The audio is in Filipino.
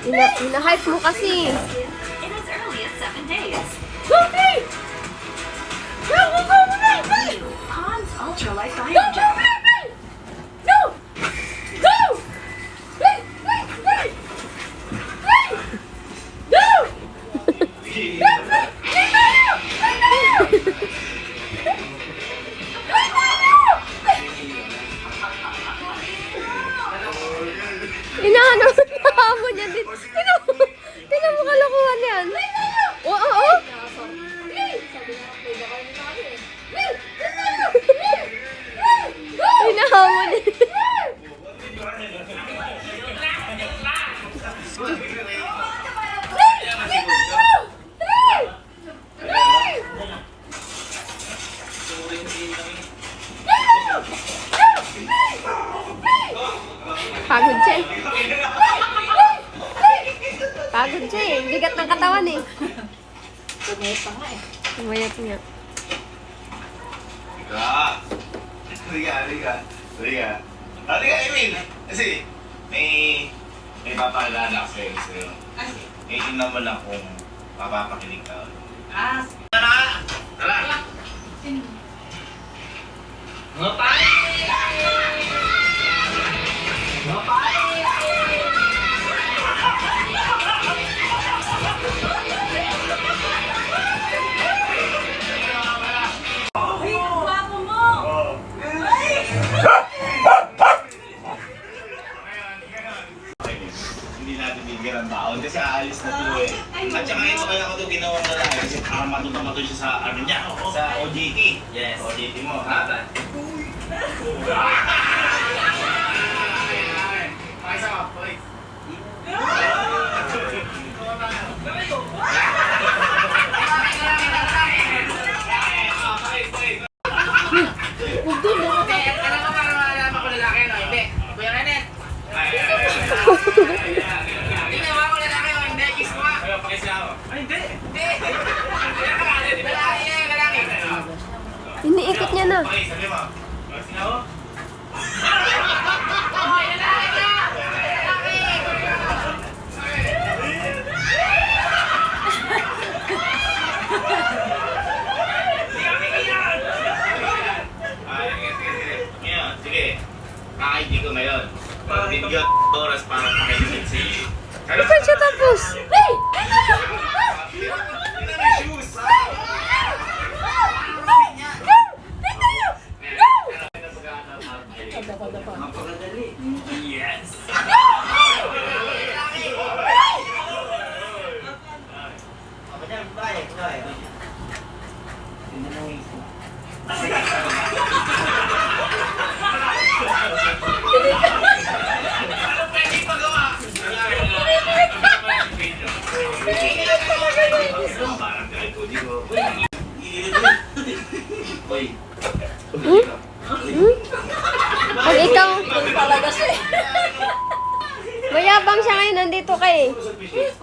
Hina-hype mo kasi. In as early as 7 days. Okay! Go, go, go, go, go! Pond's Ultra Life Go, Iron go, Gel. go, go! Go! Go! Hey, hey, hey! Hey! Go! Inaano mo niya dito. Tingnan mo kalokohan yan. Oo, oo. Inahamon niya. Pagod siya eh. Pagod siya eh. Bigat ng katawan eh. Tumayot pa nga eh. Umayat niya. Halika, Emil! Kasi, may papaalala ako sa'yo. May tingnan mo lang kung mapapakinig ka. Ah, Tara! Tara! Mga pare! Mga pare! ay, ang gwapo mo! Hindi natin bigyan ng baon kasi aalis na tuloy. At saka ito kaya ko ito ginawang lalaki kasi para matuto siya sa ano niya, sa OJT. Yes. OJT mo, ha? Pakisa ka, please. Alam mo para malaman ko lalaki, no? Hindi. Kuya Kenneth. Tingnan mo ako lalaki o hindi. Kiss mo nga. Ay, hindi. Hindi. Lalaki yan, lalaki. Iniikot niya na. Okay, sabi mo. Sinaw? Hoy, lalaki ka! Lalaki! Ngayon, sige. Kakaidi ko ngayon. Magbigyan oras para pakainig si... Saan siya tapos? Hey! Yun ang shoes! Napakadali. Yes! Parang kahit ko, di ko. Uy. Pag ikaw, Talaga siya eh. mayabang siya ngayon, nandito ka eh.